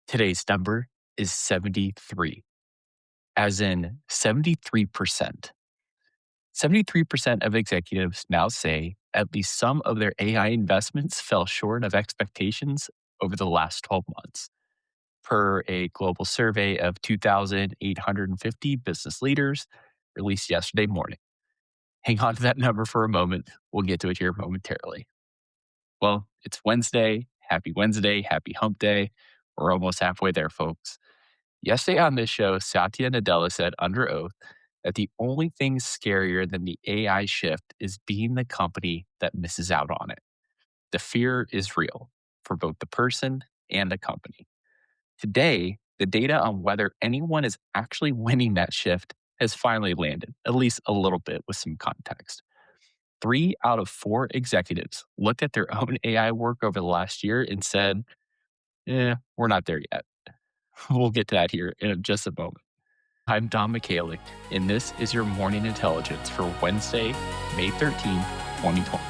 Today's number is 73, as in 73%. 73% of executives now say at least some of their AI investments fell short of expectations over the last 12 months, per a global survey of 2,850 business leaders released yesterday morning. Hang on to that number for a moment. We'll get to it here momentarily. Well, it's Wednesday. Happy hump day. We're almost halfway there, folks. Yesterday on this show, Satya Nadella said under oath that the only thing scarier than the AI shift is being the company that misses out on it. The fear is real for both the person and the company. Today, the data on whether anyone is actually winning that shift has finally landed, at least a little bit with some context. 3 out of 4 executives looked at their own AI work over the last year and said, we're not there yet. We'll get to that here in just a moment. I'm Don Michalik, and this is your morning intelligence for Wednesday, May 13th, 2020.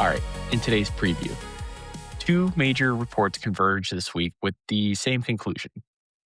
All right, in today's preview, 2 major reports converged this week with the same conclusion.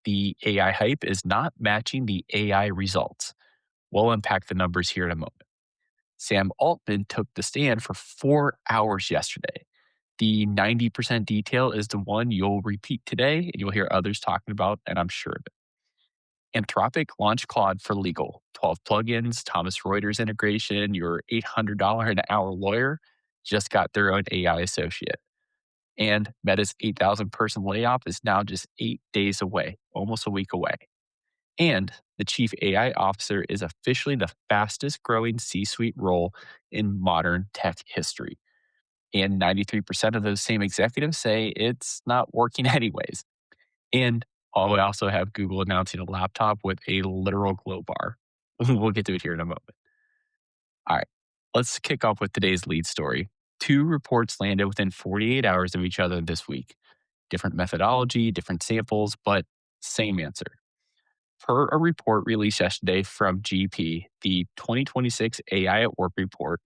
The AI hype is not matching the AI results. We'll unpack the numbers here in a moment. Sam Altman took the stand for 4 hours yesterday. The 90% detail is the one you'll repeat today, and you'll hear others talking about, and I'm sure of it. Anthropic launched Claude for legal. 12 plugins, Thomas Reuters integration, your $800 an hour lawyer just got their own AI associate. And Meta's 8,000 person layoff is now just 8 days away, almost a week away. And the chief AI officer is officially the fastest growing C suite role in modern tech history. And 93% of those same executives say it's not working anyways. And we also have Google announcing a laptop with a literal glow bar. We'll get to it here in a moment. All right, let's kick off with today's lead story. 2 reports landed within 48 hours of each other this week. Different methodology, different samples, but same answer. Per a report released yesterday from GP, the 2026 AI at Work report,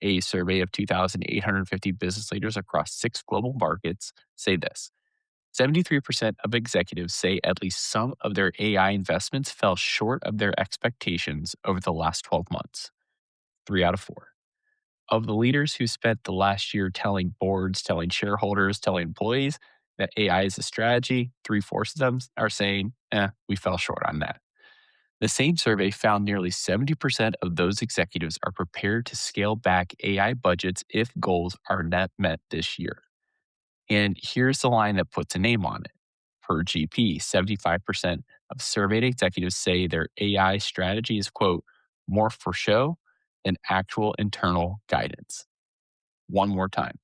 a survey of 2,850 business leaders across 6 global markets, say this: 73% of executives say at least some of their AI investments fell short of their expectations over the last 12 months. 3 out of 4. Of the leaders who spent the last year telling boards, telling shareholders, telling employees that AI is a strategy, 3/4 of them are saying, we fell short on that. The same survey found nearly 70% of those executives are prepared to scale back AI budgets if goals are not met this year. And here's the line that puts a name on it. Per GP, 75% of surveyed executives say their AI strategy is, quote, more for show than actual internal guidance. One more time.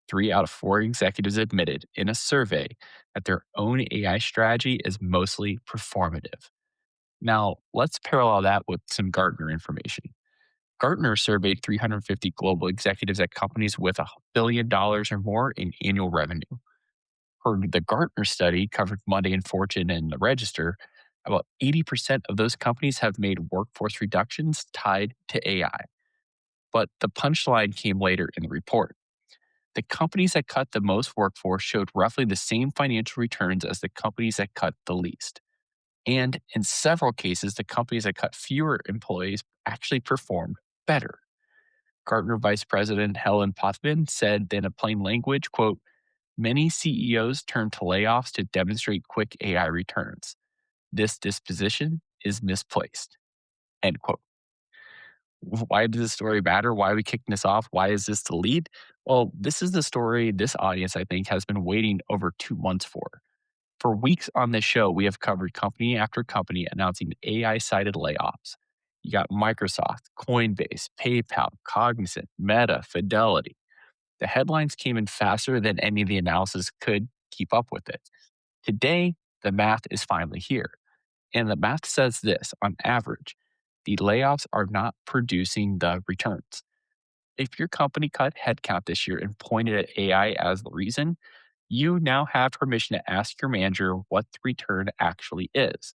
3 out of 4 executives admitted in a survey that their own AI strategy is mostly performative. Now, let's parallel that with some Gartner information. Gartner surveyed 350 global executives at companies with $1 billion or more in annual revenue. Per the Gartner study covered Monday in Fortune and the Register, about 80% of those companies have made workforce reductions tied to AI. But the punchline came later in the report. The companies that cut the most workforce showed roughly the same financial returns as the companies that cut the least. And in several cases, the companies that cut fewer employees actually performed better. Gartner Vice President Helen Potvin said in a plain language, quote, many CEOs turn to layoffs to demonstrate quick AI returns. This disposition is misplaced, end quote. Why does this story matter? Why are we kicking this off? Why is this the lead? Well, this is the story this audience, I think, has been waiting over 2 months for. For weeks on this show, we have covered company after company announcing AI-sided layoffs. You got Microsoft, Coinbase, PayPal, Cognizant, Meta, Fidelity. The headlines came in faster than any of the analysis could keep up with it. Today, the math is finally here. And the math says this: on average, the layoffs are not producing the returns. If your company cut headcount this year and pointed at AI as the reason, you now have permission to ask your manager what the return actually is.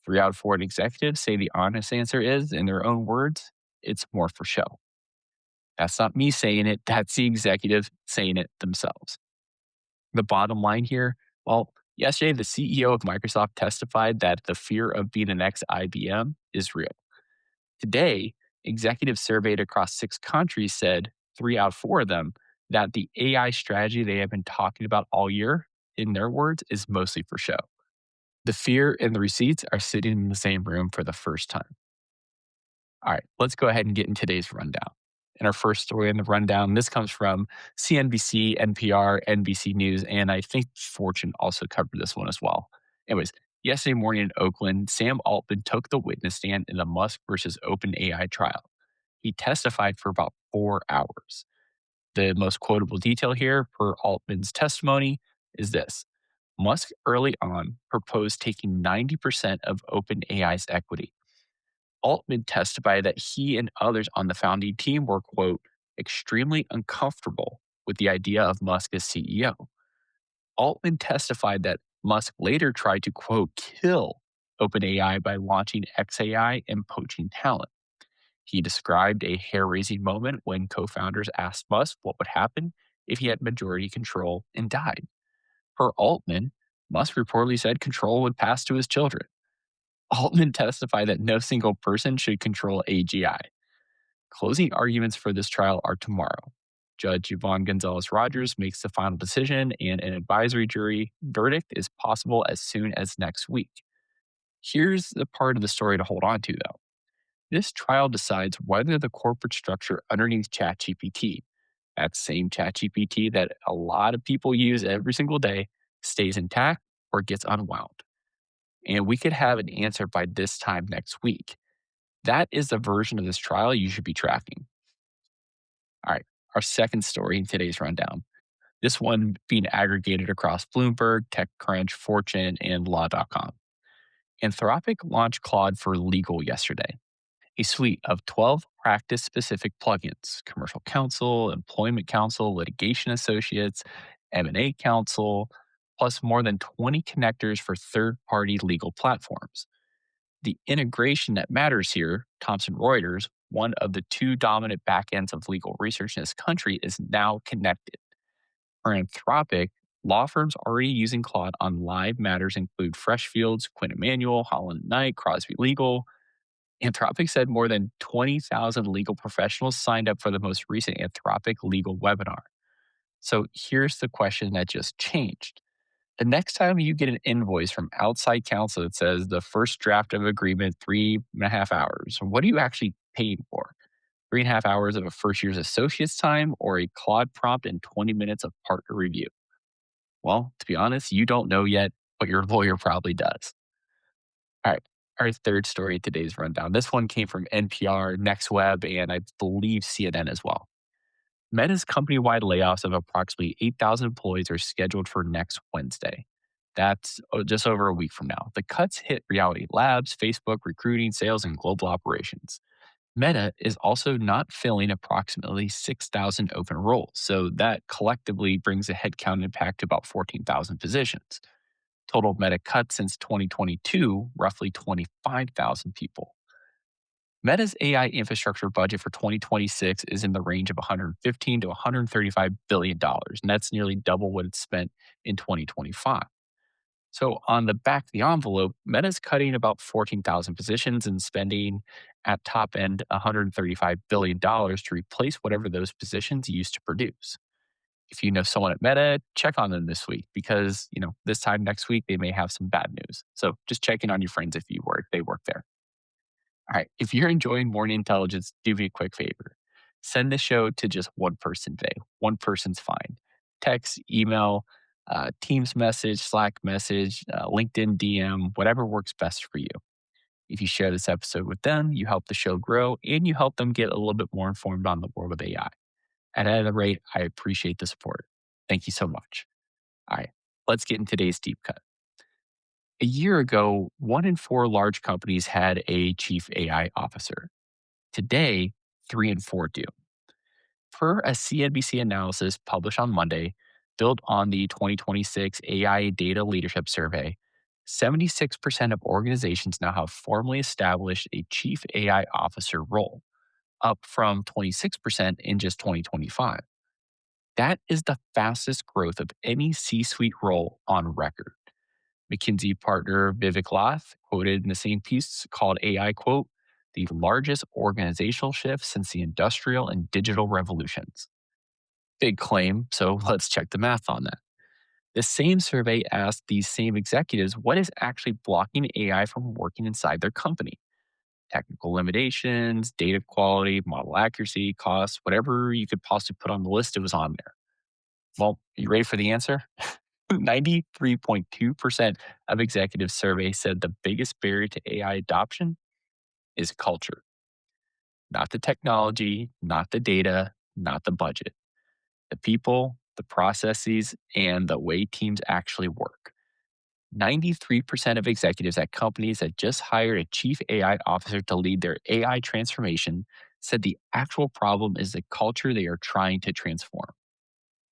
3 out of 4 executives say the honest answer is, in their own words, it's more for show. That's not me saying it, that's the executive saying it themselves. The bottom line here, well, yesterday the CEO of Microsoft testified that the fear of being the next IBM is real. Today, executives surveyed across 6 countries said 3 out of 4 of them that the AI strategy they have been talking about all year, in their words, is mostly for show. The fear and the receipts are sitting in the same room for the first time. All right, let's go ahead and get in today's rundown. And our first story in the rundown, this comes from CNBC, NPR, NBC News, and I think Fortune also covered this one as well. Anyways, yesterday morning in Oakland, Sam Altman took the witness stand in the Musk versus OpenAI trial. He testified for about 4 hours. The most quotable detail here per Altman's testimony is this: Musk early on proposed taking 90% of OpenAI's equity. Altman testified that he and others on the founding team were, quote, extremely uncomfortable with the idea of Musk as CEO. Altman testified that Musk later tried to, quote, kill OpenAI by launching XAI and poaching talent. He described a hair raising moment when co founders asked Musk what would happen if he had majority control and died. Per Altman, Musk reportedly said control would pass to his children. Altman testified that no single person should control AGI. Closing arguments for this trial are tomorrow. Judge Yvonne Gonzalez Rogers makes the final decision, and an advisory jury verdict is possible as soon as next week. Here's the part of the story to hold on to, though. This trial decides whether the corporate structure underneath ChatGPT, that same ChatGPT that a lot of people use every single day, stays intact or gets unwound. And we could have an answer by this time next week. That is the version of this trial you should be tracking. All right, our second story in today's rundown. This one being aggregated across Bloomberg, TechCrunch, Fortune, and Law.com. Anthropic launched Claude for Legal yesterday, a suite of 12 practice specific plugins: commercial counsel, employment counsel, litigation associates, M&A counsel, plus more than 20 connectors for third party legal platforms. The integration that matters here, Thomson Reuters, one of the 2 dominant backends of legal research in this country, is now connected. For Anthropic, law firms already using Claude on live matters include Freshfields, Quinn Emanuel, Holland Knight, Crosby Legal. Anthropic said more than 20,000 legal professionals signed up for the most recent Anthropic legal webinar. So here's the question that just changed. The next time you get an invoice from outside counsel that says the first draft of agreement, 3.5 hours, what are you actually paying for? 3.5 hours of a first year's associate's time or a Claude prompt and 20 minutes of partner review? Well, to be honest, you don't know yet, but your lawyer probably does. All right. Our third story in today's rundown. This one came from NPR, NextWeb, and I believe CNN as well. Meta's company-wide layoffs of approximately 8,000 employees are scheduled for next Wednesday. That's just over a week from now. The cuts hit Reality Labs, Facebook, recruiting, sales, and global operations. Meta is also not filling approximately 6,000 open roles, so that collectively brings the headcount impact to about 14,000 positions. Total Meta cuts since 2022, roughly 25,000 people. Meta's AI infrastructure budget for 2026 is in the range of $115 to $135 billion, and that's nearly double what it spent in 2025. So, on the back of the envelope, Meta's cutting about 14,000 positions and spending at top end $135 billion to replace whatever those positions used to produce. If you know someone at Meta, check on them this week because, this time next week they may have some bad news. So just checking on your friends if they work there. All right. If you're enjoying Morning Intelligence, do me a quick favor. Send the show to just one person today. One person's fine. Text, email, Teams message, Slack message, LinkedIn DM, whatever works best for you. If you share this episode with them, you help the show grow and you help them get a little bit more informed on the world of AI. At any rate, I appreciate the support. Thank you so much. All right, let's get in today's deep cut. A year ago, 1 in 4 large companies had a chief AI officer. Today, 3 in 4 do. Per a CNBC analysis published on Monday, built on the 2026 AI Data Leadership Survey, 76% of organizations now have formally established a chief AI officer role, up from 26% in just 2025. That is the fastest growth of any C suite role on record. McKinsey partner Vivek Lath quoted in the same piece called AI, quote, the largest organizational shift since the industrial and digital revolutions. Big claim, so let's check the math on that. The same survey asked these same executives what is actually blocking AI from working inside their company. Technical limitations, data quality, model accuracy, costs, whatever you could possibly put on the list, it was on there. Well, you ready for the answer? 93.2% of executives surveyed said the biggest barrier to AI adoption is culture, not the technology, not the data, not the budget, the people, the processes, and the way teams actually work. 93% of executives at companies that just hired a chief AI officer to lead their AI transformation said the actual problem is the culture they are trying to transform.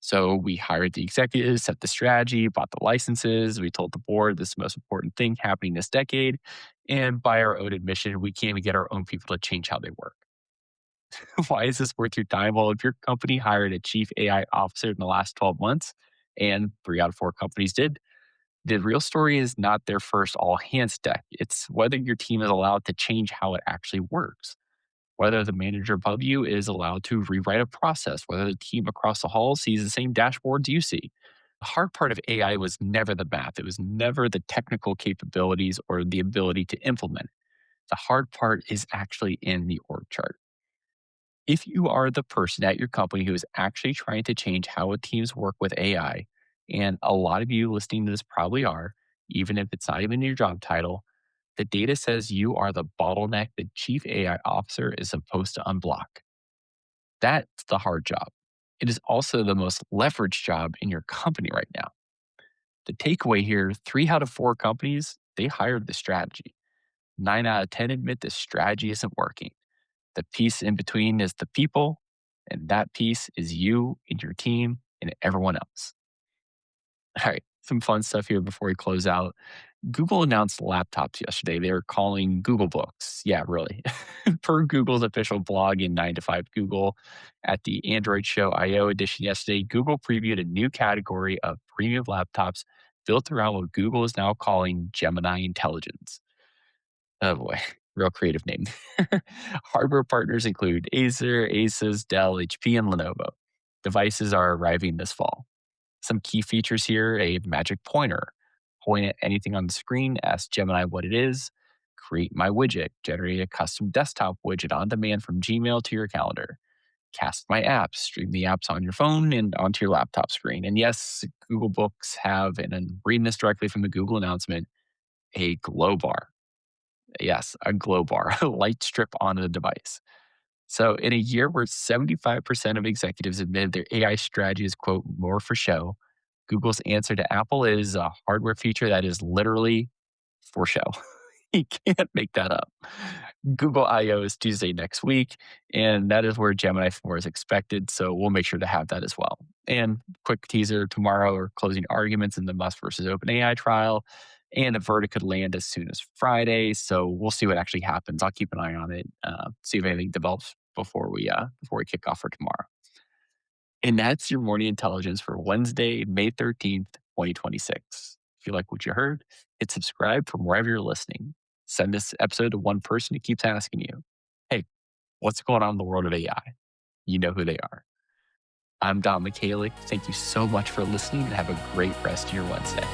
So we hired the executives, set the strategy, bought the licenses. We told the board this is the most important thing happening this decade. And by our own admission, we can't even get our own people to change how they work. Why is this worth your time? Well, if your company hired a chief AI officer in the last 12 months, and 3 out of 4 companies did, the real story is not their first all hands deck. It's whether your team is allowed to change how it actually works, whether the manager above you is allowed to rewrite a process, whether the team across the hall sees the same dashboards you see. The hard part of AI was never the math. It was never the technical capabilities or the ability to implement it. The hard part is actually in the org chart. If you are the person at your company who is actually trying to change how teams work with AI, and a lot of you listening to this probably are, even if it's not even your job title, the data says you are the bottleneck the chief AI officer is supposed to unblock. That's the hard job. It is also the most leveraged job in your company right now. The takeaway here 3 out of 4 companies, they hired the strategy. 9 out of 10 admit the strategy isn't working. The piece in between is the people, and that piece is you and your team and everyone else. All right, some fun stuff here before we close out. Google announced laptops yesterday. They were calling Google Books. Yeah, really. Per Google's official blog in 9 to 5 Google at the Android Show I/O edition yesterday, Google previewed a new category of premium laptops built around what Google is now calling Gemini Intelligence. Oh boy, real creative name. Hardware partners include Acer, Asus, Dell, HP, and Lenovo. Devices are arriving this fall. Some key features here: a magic pointer. Point at anything on the screen, ask Gemini what it is, create my widget, generate a custom desktop widget on demand from Gmail to your calendar, cast my apps, stream the apps on your phone and onto your laptop screen. And yes, Google Books have, and I'm reading this directly from the Google announcement, a glow bar. Yes, a glow bar, a light strip on the device. So, in a year where 75% of executives admitted their AI strategy is, quote, more for show, Google's answer to Apple is a hardware feature that is literally for show. You can't make that up. Google I/O is Tuesday next week, and that is where Gemini 4 is expected. So we'll make sure to have that as well. And quick teaser tomorrow are closing arguments in the Musk versus OpenAI trial, and a verdict could land as soon as Friday. So we'll see what actually happens. I'll keep an eye on it, see if anything develops before we kick off for tomorrow. And that's your morning intelligence for Wednesday, May 13th, 2026. If you like what you heard, hit subscribe from wherever you're listening. Send this episode to one person who keeps asking you, hey, what's going on in the world of AI? You know who they are. I'm Don Michalik. Thank you so much for listening and have a great rest of your Wednesday.